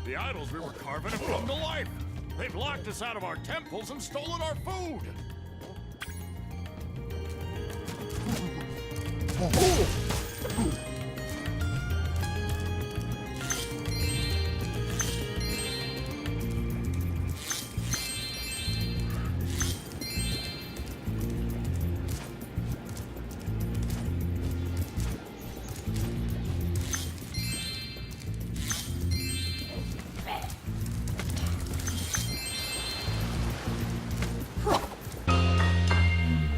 The idols we were carving have come to life. They've locked us out of our temples and stolen our food.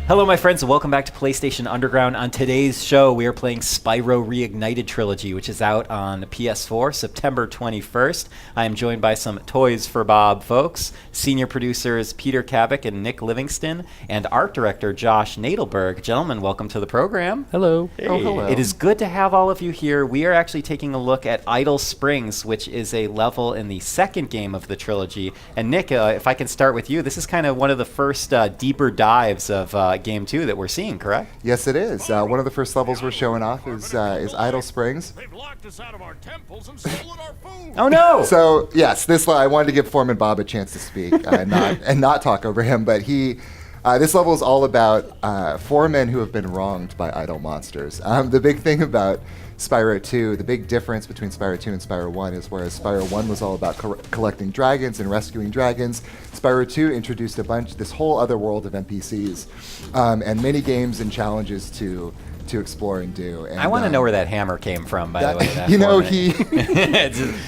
Hello, my friends, and welcome back to PlayStation Underground. On today's show, we are playing Spyro Reignited Trilogy, which is out on PS4, September 21st. I am joined by some Toys for Bob folks, senior producers Peter Kavik and Nick Livingston, and art director Josh Nadelberg. Gentlemen, welcome to the program. Hello. Hey. Oh, hello. It is good to have all of you here. We are actually taking a look at Idle Springs, which is a level in the second game of the trilogy. And Nick, if I can start with you, this is kind of one of the first deeper dives of Game 2 that we're seeing, correct? Yes, it is. One of the first levels we're showing off is Idle Springs. They've locked us out of our temples and stolen our food. Oh no! So yes, I wanted to give Foreman Bob a chance to speak and not talk over him, but this level is all about foremen who have been wronged by idle monsters. The big thing about Spyro 2, the big difference between Spyro 2 and Spyro 1 is whereas Spyro 1 was all about collecting dragons and rescuing dragons, Spyro 2 introduced this whole other world of NPCs and mini games and challenges to explore and do. And, I want to know where that hammer came from, by the way. That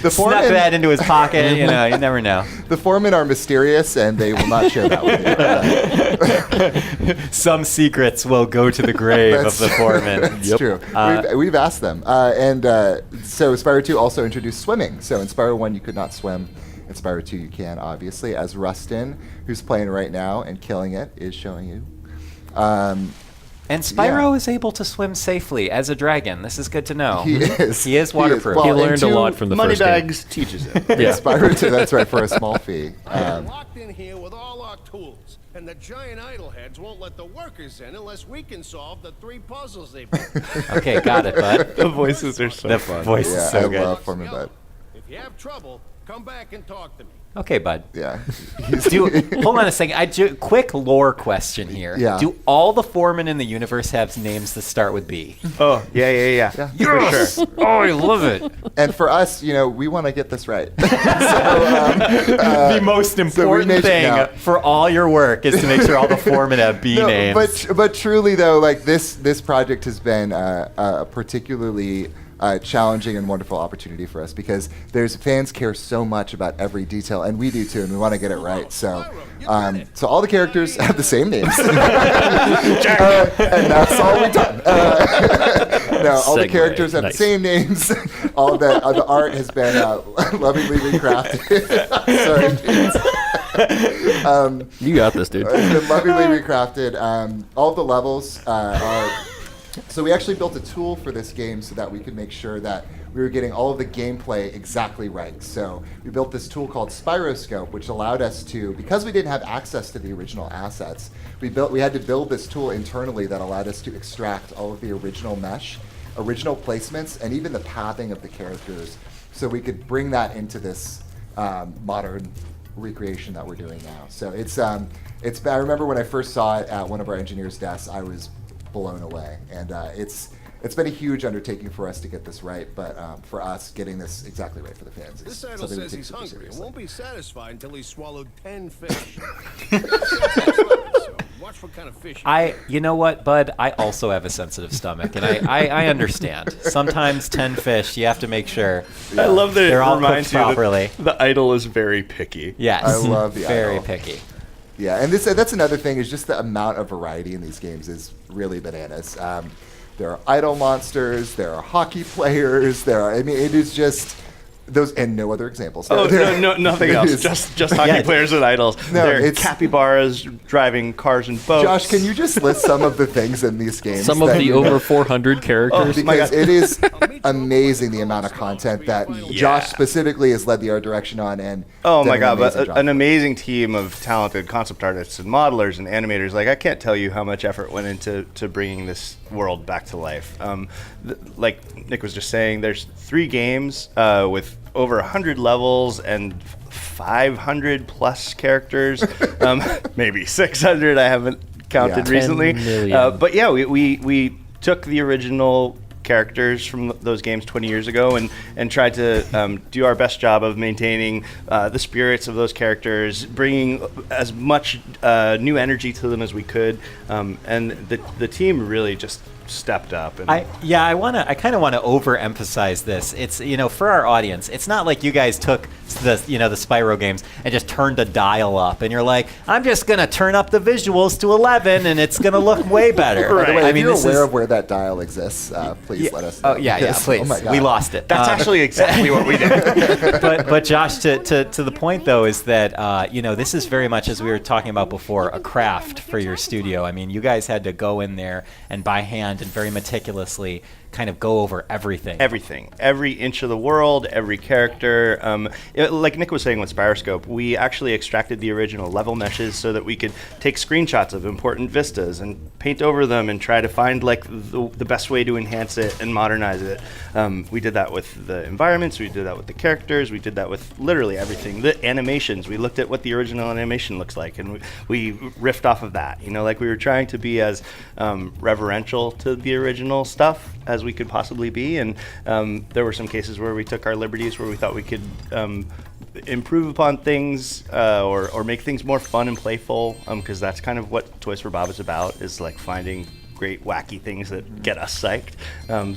the snuck that into his pocket. You never know. The foremen are mysterious, and they will not share that with you. Some secrets will go to the grave of the foreman. That's true. We've asked them. So Spyro 2 also introduced swimming. So in Spyro 1, you could not swim. In Spyro 2, you can, obviously, as Rustin, who's playing right now and killing it, is showing you. And Spyro is able to swim safely as a dragon. This is good to know. He is. He is waterproof. Well, he learned a lot from the first game. Moneybags teaches it. Yeah, Spyro 2, that's right, for a small fee. We're locked in here with all our tools, and the giant idle heads won't let the workers in unless we can solve the 3 puzzles they brought. Okay, got it, bud. The voices are so The fun. voice Yeah, is so I good. love Foreman Bud. If you have trouble, come back and talk to me. Okay, bud. Yeah. Hold on a second. Quick lore question here. Yeah. Do all the foremen in the universe have names that start with B? Oh, yeah. Yes! For sure. Oh, I love it. And for us, we want to get this right. The most important thing for all your work is to make sure all the foremen have B names. But truly, though, like this project has been a particularly challenging and wonderful opportunity for us because fans care so much about every detail, and we do too, and we want to get it right. So, so all the characters have the same names, and that's all we've done. No, all the characters have the same names. All the art has been lovingly recrafted. Sorry, you got this, dude. It's been lovingly recrafted. All of the levels are. So we actually built a tool for this game so that we could make sure that we were getting all of the gameplay exactly right. So we built this tool called Spyroscope, which allowed us to, because we didn't have access to the original assets, we had to build this tool internally that allowed us to extract all of the original mesh, original placements, and even the pathing of the characters, so we could bring that into this modern recreation that we're doing now. So I remember when I first saw it at one of our engineers' desks, I was blown away, and it's been a huge undertaking for us to get this right, but for us, getting this exactly right for the fans is This idol something we says take he's super hungry and seriously. won't be satisfied until he's swallowed 10 fish. So watch what kind of fish. You know what, bud? I also have a sensitive stomach, and I understand. Sometimes 10 fish, you have to make sure I love that it they're all cooked reminds you properly. that the idol is very picky. Yes, I love the very idol. picky. Yeah, and that's another thing, is just the amount of variety in these games is really bananas. There are idol monsters, there are hockey players, it is just those, and no other examples. Oh, no, nothing else. Just hockey players and idols. No, there are it's- capybaras driving cars and boats. Josh, can you just list some of the things in these games? Some of the over 400 characters. Because it is amazing the amount of content that Josh specifically has led the art direction on. And Oh my done God! amazing But job. an amazing team of talented concept artists and modelers and animators. Like, I can't tell you how much effort went into bringing this world back to life. Like Nick was just saying, there's 3 games with over 100 levels and 500 plus characters, maybe 600. I haven't counted 10 recently. million. But yeah, we took the original characters from those games 20 years ago and tried to do our best job of maintaining the spirits of those characters, bringing as much new energy to them as we could, and the team really just stepped up. And I kind of want to overemphasize this. It's, for our audience, it's not like you guys took the Spyro games and just turned a dial up and you're like, I'm just gonna turn up the visuals to 11 and it's gonna look way better. By the way, I if mean, you're this aware is, of where that dial exists, please let us know. Oh yeah, Yes. please. Oh my God. We lost it. that's actually exactly what we did. but Josh, to the point though, is that this is very much, as we were talking about before, a craft for your studio. I mean, you guys had to go in there and by hand and very meticulously kind of go over everything. Every inch of the world, every character. Like Nick was saying with Spyroscope, we actually extracted the original level meshes so that we could take screenshots of important vistas and paint over them and try to find like the best way to enhance it and modernize it. We did that with the environments, we did that with the characters, we did that with literally everything. The animations, we looked at what the original animation looks like and we riffed off of that. Like we were trying to be as reverential to the original stuff as we could possibly be, and there were some cases where we took our liberties where we thought we could improve upon things or make things more fun and playful, because that's kind of what Toys for Bob is about, is like finding great wacky things that get us psyched.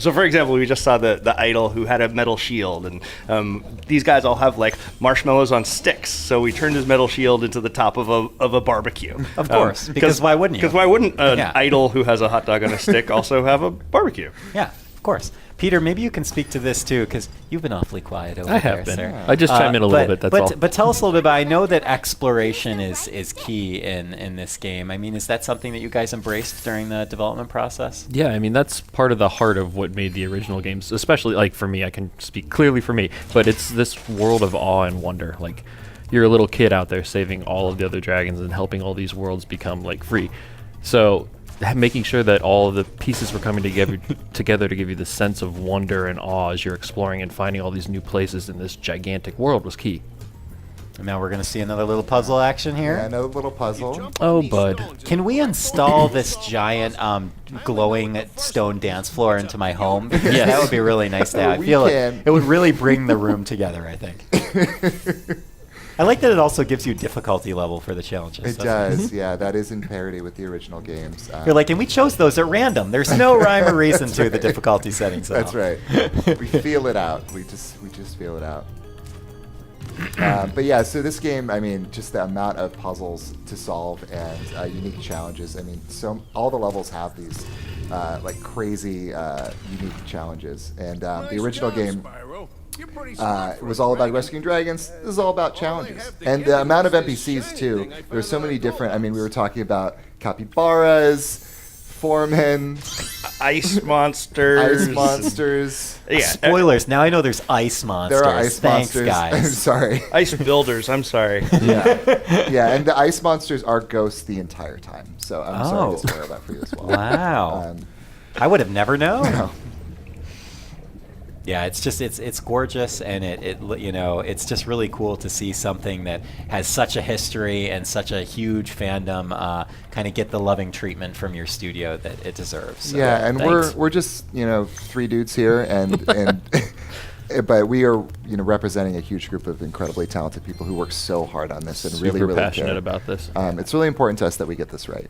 So for example, we just saw the idol who had a metal shield, and these guys all have like marshmallows on sticks, so we turned his metal shield into the top of a barbecue. Of course, because why wouldn't you? Because why wouldn't an idol who has a hot dog on a stick also have a barbecue? Yeah, of course. Peter, maybe you can speak to this too, because you've been awfully quiet over I there, have been. sir. I just chime in a little bit, that's all. But tell us a little bit about, I know that exploration is key in this game. I mean, is that something that you guys embraced during the development process? Yeah, I mean, that's part of the heart of what made the original games, especially, like, for me, I can speak clearly for me, but it's this world of awe and wonder. Like, you're a little kid out there saving all of the other dragons and helping all these worlds become, like, free. So making sure that all of the pieces were coming together to give you the sense of wonder and awe as you're exploring and finding all these new places in this gigantic world was key. And now we're going to see another little puzzle action here. Yeah, another little puzzle. Oh, bud. Can we install this giant glowing stone dance floor into my home? Yeah, that would be really nice to have. I We feel can. it would really bring the room together, I think. I like that it also gives you difficulty level for the challenges. It does, yeah. That is in parity with the original games. You're like, and we chose those at random. There's no rhyme or reason to the difficulty settings. That's right. We feel it out. We just feel it out. But yeah, so this game, I mean, just the amount of puzzles to solve and unique challenges. I mean, so all the levels have these like crazy unique challenges. And the original game, it was all about rescuing dragons. This is all about challenges. And the amount of NPCs too. There were so many different, I mean, we were talking about capybaras, foremen, Ice monsters. ice monsters. Yeah. Spoilers. Now I know there's ice monsters. There are ice Thanks, monsters. I'm guys. sorry. Ice builders, I'm sorry. Yeah, and the ice monsters are ghosts the entire time. So I'm sorry Oh. to spoil that for you as well. Wow. I would have never known. Yeah, it's just it's gorgeous, and it's just really cool to see something that has such a history and such a huge fandom kind of get the loving treatment from your studio that it deserves. So, Yeah, and thanks. we're just three dudes here, and but we are representing a huge group of incredibly talented people who work so hard on this and Super really passionate care. about this. It's really important to us that we get this right.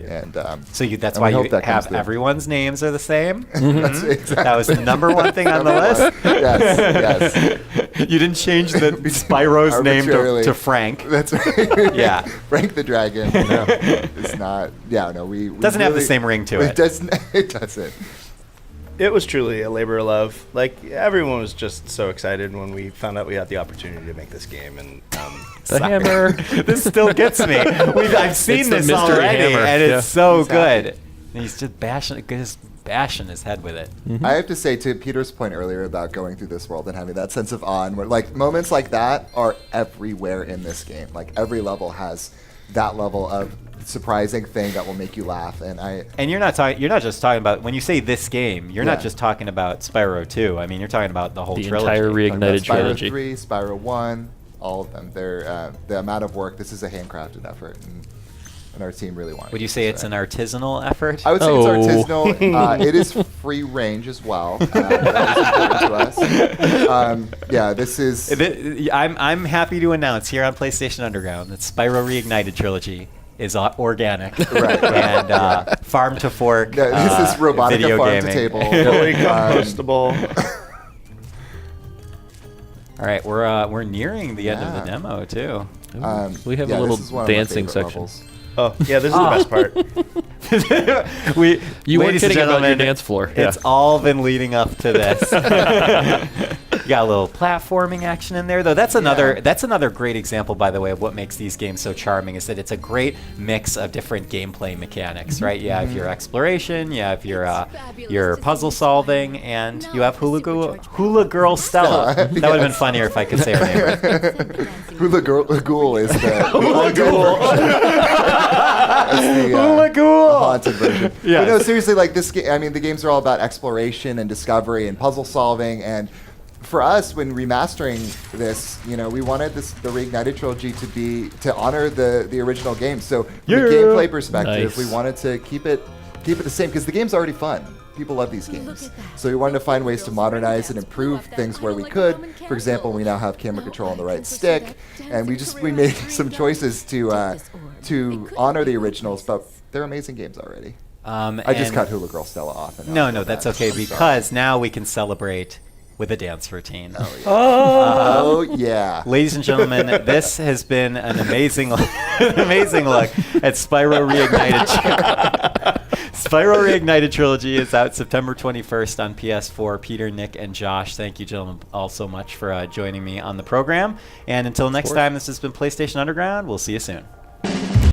And So that's and why we hope you that comes have through. everyone's names are the same. That's exactly. That was the number one thing on the list. Yes. You didn't change the Spyro's name Arbitrarily. to Frank. That's right. Yeah. Frank the Dragon. It's not. Yeah, no, we Doesn't have the really- same ring to it. It doesn't. It doesn't. It was truly a labor of love. Like, everyone was just so excited when we found out we had the opportunity to make this game. And The hammer. This still gets me. I've seen It's the this mystery already, hammer. and Yeah. it's so He's good. happy. And he's just bashing his head with it. I have to say, to Peter's point earlier about going through this world and having that sense of awe, and like moments like that are everywhere in this game. Like every level has that level of surprising thing that will make you laugh. And you're not just talking about, when you say this game, you're not just talking about Spyro 2. I mean, you're talking about the whole The trilogy. entire Reignited Spyro trilogy. 3, Spyro 1, all of them. They're the amount of work. This is a handcrafted effort, and our team really wanted. Would you say it's an artisanal effort? I would say Oh. it's artisanal. It is free range as well. That was important to us. Yeah, this is. I'm happy to announce here on PlayStation Underground that Spyro Reignited trilogy is organic Right. and farm to fork. No, this is robotica video farm gaming. to table. Fully compostable. All right, we're nearing the end of the Yeah. demo too. We have yeah, a little this is one of my dancing favorite section. levels. Oh, yeah, this is the best part. You weren't ladies and kidding about your gentlemen, dance floor. It's all been leading up to this. You got a little platforming action in there, though. That's another great example, by the way, of what makes these games so charming. Is that it's a great mix of different gameplay mechanics, right? You have your exploration, you have your puzzle solving, and you have Hula Girl Stella. That would have been funnier if I could say her name right. Hula Ghoul is the Hula Ghoul. Hula Ghoul. haunted version. Yes. But no, seriously, like this game. I mean, the games are all about exploration and discovery and puzzle solving. And for us, when remastering this, we wanted the Reignited trilogy to honor the original game. So from a gameplay perspective, Nice. we wanted to keep it the same because the game's already fun. People love these games. So we wanted to find ways to modernize and improve things where we could. For example, we now have camera control on the right stick, and we made some choices to honor the originals, but they're amazing games already. I just cut Hula Girl Stella off. And No, that's okay, because now we can celebrate with a dance routine. Oh yeah. Ladies and gentlemen, this has been an amazing look at Spyro Reignited. Spyro Reignited Trilogy is out September 21st on PS4. Peter, Nick, and Josh, thank you, gentlemen, all so much for joining me on the program. And until next time, this has been PlayStation Underground. We'll see you soon.